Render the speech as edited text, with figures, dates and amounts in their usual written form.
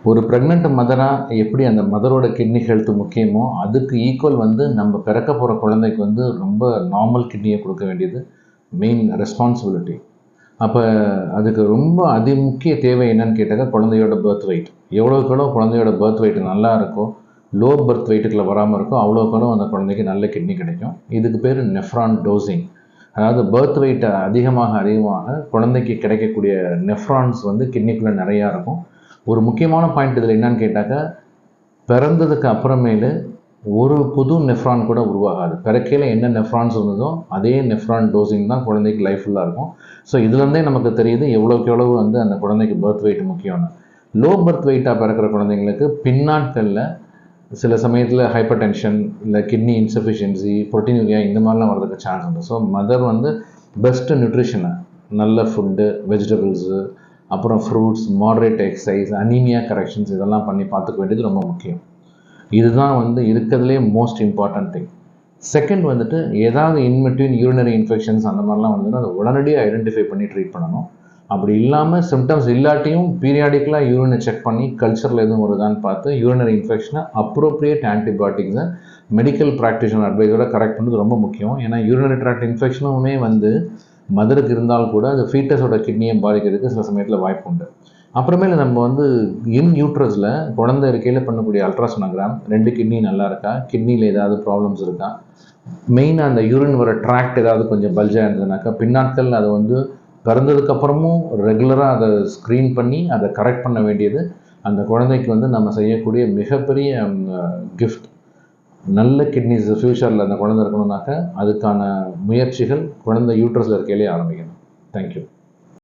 ஒரு ப்ரெக்னென்ட் மதராக எப்படி அந்த மதரோட கிட்னி ஹெல்த் முக்கியமோ அதுக்கு ஈக்குவல் வந்து நம்ம பிறக்க போகிற குழந்தைக்கு வந்து ரொம்ப நார்மல் கிட்னியை கொடுக்க வேண்டியது மெயின் ரெஸ்பான்சிபிலிட்டி. அப்போ அதுக்கு ரொம்ப அதிமுக்கிய தேவை என்னன்னு கேட்டால் குழந்தையோட பர்த் வெயிட். எவ்வளோக்கெவ்வளோ குழந்தையோட பர்த் வெயிட் நல்லா இருக்கோ, லோ பர்த் வெயிட்டுக்குள்ளே வராமல் இருக்கோ, அவ்வளோக்கெவ்வளோ அந்த குழந்தைக்கு நல்ல கிட்னி கிடைக்கும். இதுக்கு பேர் நெஃப்ரான் டோசிங். அதாவது பர்த் வெயிட் அதிகமாக குழந்தைக்கு கிடைக்கக்கூடிய நெஃப்ரான்ஸ் வந்து கிட்னிக்குள்ளே நிறையா இருக்கும். ஒரு முக்கியமான பாயிண்ட் இதில் என்னன்னு கேட்டாக்கா, பிறந்ததுக்கு அப்புறமேலு ஒரு புது நெஃப்ரான் கூட உருவாகாது. பிறக்கையில் என்ன நெஃப்ரான்ஸ் இருந்ததோ அதே நெஃப்ரான் டோசிங் தான் குழந்தைக்கு லைஃப் ஃபுல்லாக இருக்கும். ஸோ இதுலேருந்தே நமக்கு தெரியுது எவ்வளோக்கு எவ்வளவு வந்து அந்த குழந்தைக்கு பர்த் வெயிட் முக்கியம்னு. லோ பர்த் வெயிட்டாக பிறக்கிற குழந்தைங்களுக்கு பின்னாட்களில் சில சமயத்தில் ஹைப்பர் டென்ஷன், இல்லை கிட்னி இன்சஃபிஷியன்சி, புரோட்டீனுரியா இந்த மாதிரிலாம் வரதுக்கு சான்ஸ் உண்டு. ஸோ மதர் வந்து பெஸ்ட்டு நியூட்ரிஷனை, நல்ல ஃபுட்டு, வெஜிடபிள்ஸு, அப்புறம் fruits, moderate exercise, anaemia corrections இதெல்லாம் பண்ணி பார்த்துக்க வேண்டியது ரொம்ப முக்கியம். இதுதான் வந்து இருக்கிறதுலே மோஸ்ட் இம்பார்ட்டன்ட் திங். செகண்ட் வந்துட்டு ஏதாவது இன்பிட்வீன் யூரினரி இன்ஃபெக்ஷன்ஸ் அந்த மாதிரிலாம் வந்ததுன்னா அதை உடனடியாக ஐடென்டிஃபை பண்ணி ட்ரீட் பண்ணணும். அப்படி இல்லாமல் சிம்டம்ஸ் இல்லாட்டியும் பீரியாடிக்கலாக யூரினை செக் பண்ணி கல்ச்சரில் எதுவும் வருதான்னு பார்த்து யூரினரி இன்ஃபெக்ஷனை அப்ரோப்ரியேட் ஆன்டிபயோட்டிக்ஸை மெடிக்கல் ப்ராக்டிஷனர் அட்வைஸோட கரெக்ட் பண்ணுறது ரொம்ப முக்கியம். ஏன்னா யூரினரி ட்ராக்ட் இன்ஃபெக்ஷனுமே வந்து மதருக்கு இருந்தால் கூட அது ஃபீட்டஸோட கிட்னியை பாதிக்கிறதுக்கு சில சமயத்தில் வாய்ப்பு உண்டு. அப்புறமேல நம்ம வந்து இன் யூட்ரஸில் குழந்தை இருக்கையில் பண்ணக்கூடிய அல்ட்ராசோனோகிராம் 2 கிட்னி நல்லா இருக்கா, கிட்னியில் ஏதாவது ப்ராப்ளம்ஸ் இருக்கா, மெயினாக அந்த யூரின் வர ட்ராக்ட் ஏதாவது கொஞ்சம் பல்ஜாக இருந்ததுனாக்கா பின்னாட்கள் அதை வந்து பிறந்ததுக்கப்புறமும் ரெகுலராக அதை ஸ்க்ரீன் பண்ணி அதை கரெக்ட் பண்ண வேண்டியது அந்த குழந்தைக்கு வந்து நம்ம செய்யக்கூடிய மிகப்பெரிய கிஃப்ட். நல்ல கிட்னிஸ் ஃப்யூச்சரில் அந்த குழந்தை இருக்கணும்னாக்க அதுக்கான முயற்சிகள் குழந்தை யூட்ரஸில் இருக்கையிலே ஆரம்பிக்கணும். தேங்க்யூ.